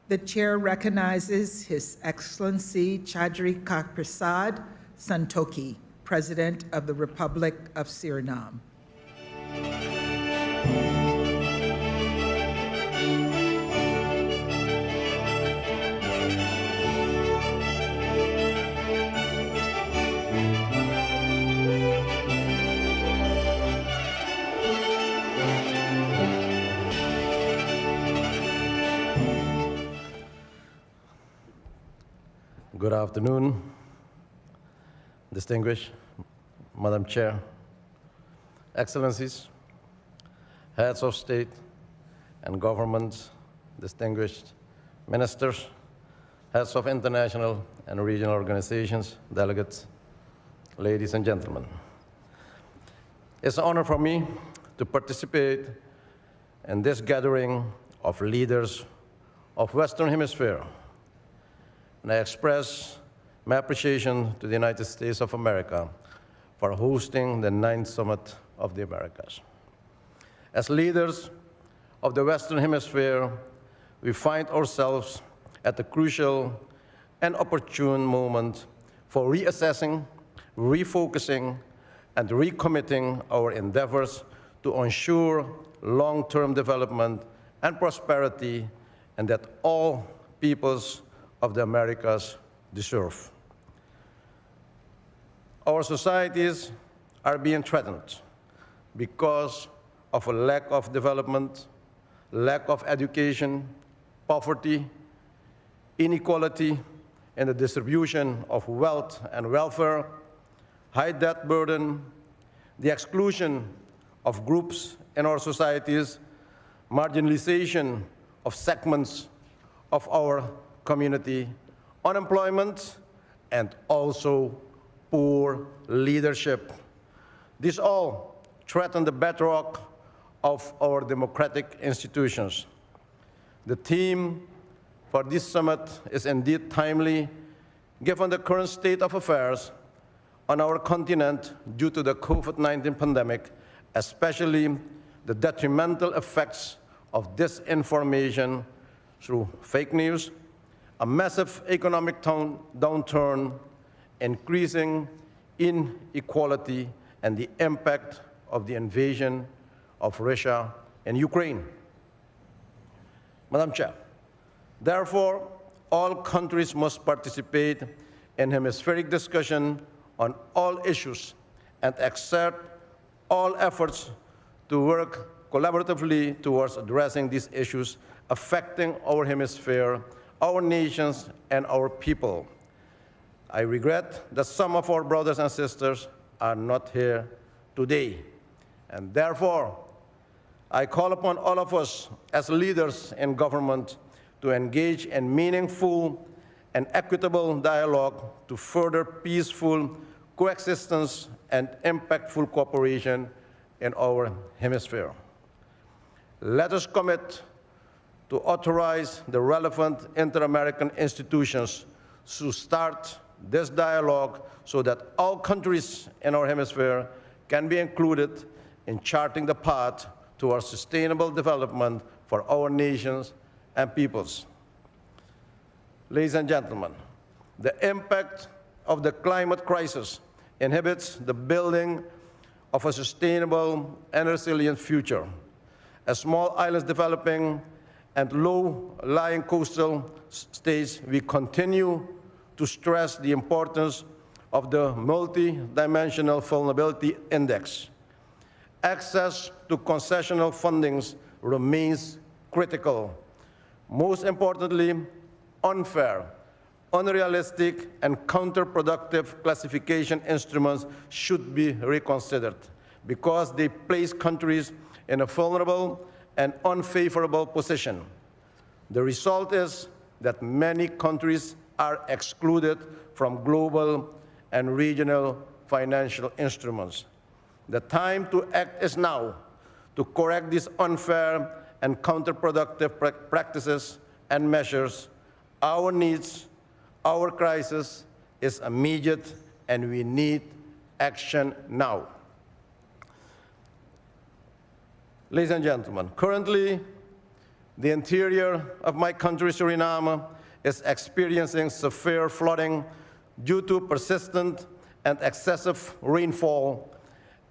The chair recognizes His Excellency Chandrika Prasad Santokhi, President of the Republic of Suriname. Good afternoon, distinguished Madam Chair, Excellencies, heads of state and governments, distinguished ministers, heads of international and regional organizations, delegates, ladies and gentlemen. It's an honor for me to participate in this gathering of leaders of Western Hemisphere. And I express my appreciation to the United States of America for hosting the 9th Summit of the Americas. As leaders of the Western Hemisphere, we find ourselves at a crucial and opportune moment for reassessing, refocusing, and recommitting our endeavors to ensure long-term development and prosperity, and that all peoples of the Americas deserve. Our societies are being threatened because of a lack of development, lack of education, poverty, inequality in the distribution of wealth and welfare, high debt burden, the exclusion of groups in our societies, marginalization of segments of our community, unemployment, and also poor leadership. These all threaten the bedrock of our democratic institutions. The theme for this summit is indeed timely, given the current state of affairs on our continent due to the COVID-19 pandemic, especially the detrimental effects of disinformation through fake news, a massive economic downturn, increasing inequality, and the impact of the invasion of Russia and Ukraine. Madam Chair, therefore, all countries must participate in hemispheric discussion on all issues and exert all efforts to work collaboratively towards addressing these issues affecting our hemisphere, our nations, and our people. I regret that some of our brothers and sisters are not here today. And therefore, I call upon all of us as leaders in government to engage in meaningful and equitable dialogue to further peaceful coexistence and impactful cooperation in our hemisphere. Let us commit to authorize the relevant inter-American institutions to start this dialogue so that all countries in our hemisphere can be included in charting the path towards sustainable development for our nations and peoples. Ladies and gentlemen, the impact of the climate crisis inhibits the building of a sustainable and resilient future. As small islands developing and low-lying coastal states, we continue to stress the importance of the multi-dimensional vulnerability index. Access to concessional fundings remains critical. Most importantly, unfair, unrealistic, and counterproductive classification instruments should be reconsidered because they place countries in a vulnerable and unfavorable position. The result is that many countries are excluded from global and regional financial instruments. The time to act is now to correct these unfair and counterproductive practices and measures. Our needs, our crisis is immediate, and we need action now. Ladies and gentlemen, currently, The interior of my country, Suriname, is experiencing severe flooding due to persistent and excessive rainfall,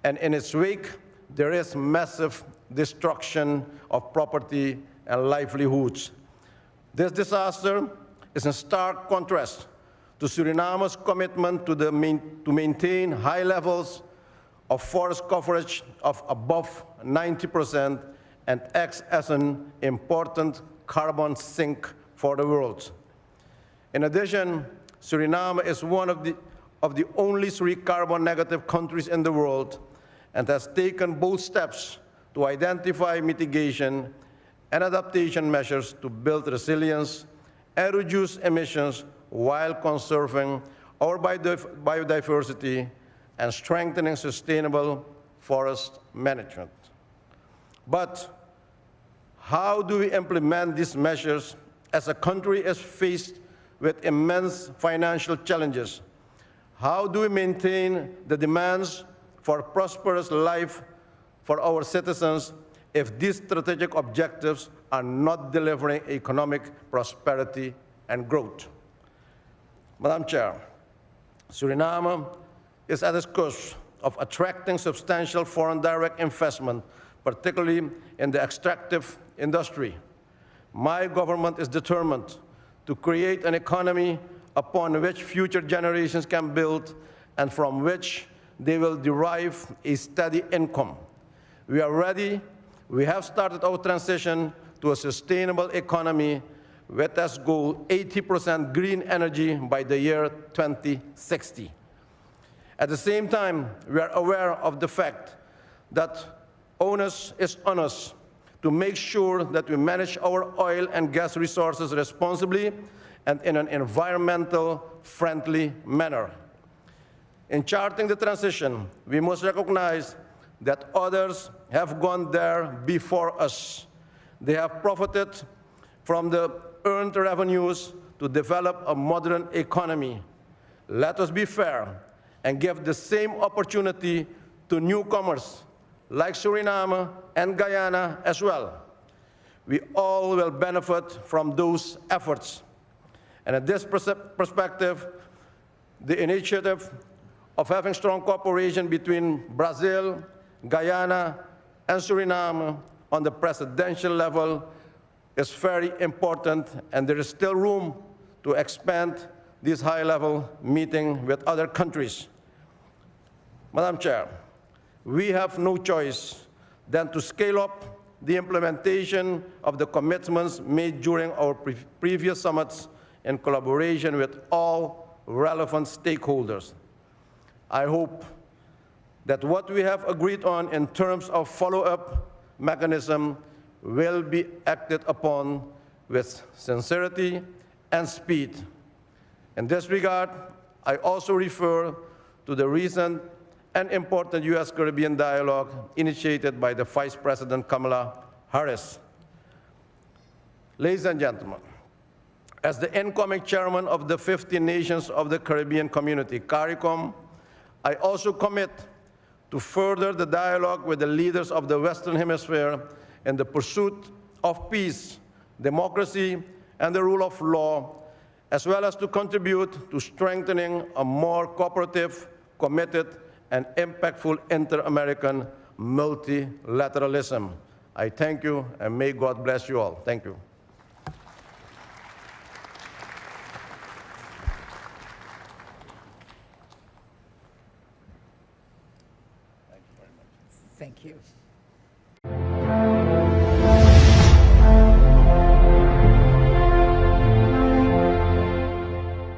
and in its wake, there is massive destruction of property and livelihoods. This disaster is in stark contrast to Suriname's commitment to maintain high levels of forest coverage of above 90% and acts as an important carbon sink for the world. In addition, Suriname is one of the only 3 carbon negative countries in the world and has taken bold steps to identify mitigation and adaptation measures to build resilience and reduce emissions while conserving our biodiversity and strengthening sustainable forest management. But how do we implement these measures as a country is faced with immense financial challenges? How do we maintain the demands for a prosperous life for our citizens if these strategic objectives are not delivering economic prosperity and growth? Madam Chair, Suriname is at its cusp of attracting substantial foreign direct investment, particularly in the extractive industry. My government is determined to create an economy upon which future generations can build and from which they will derive a steady income. We are ready. We have started our transition to a sustainable economy with as goal 80% green energy by the year 2060. At the same time, we are aware of the fact that onus is on us to make sure that we manage our oil and gas resources responsibly and in an environmental friendly manner. In charting the transition, we must recognize that others have gone there before us. They have profited from the earned revenues to develop a modern economy. Let us be fair and give the same opportunity to newcomers like Suriname and Guyana as well. We all will benefit from those efforts. And at this perspective, the initiative of having strong cooperation between Brazil, Guyana, and Suriname on the presidential level is very important, and there is still room to expand this high-level meeting with other countries. Madam Chair, we have no choice than to scale up the implementation of the commitments made during our previous summits in collaboration with all relevant stakeholders. I hope that what we have agreed on in terms of follow-up mechanism will be acted upon with sincerity and speed. In this regard, I also refer to the recent and important U.S.-Caribbean dialogue initiated by the Vice President Kamala Harris. Ladies and gentlemen, as the incoming chairman of the 15 Nations of the Caribbean Community, CARICOM, I also commit to further the dialogue with the leaders of the Western Hemisphere in the pursuit of peace, democracy, and the rule of law, as well as to contribute to strengthening a more cooperative, committed, and impactful inter-American multilateralism. I thank you, and may God bless you all. Thank you. Thank you.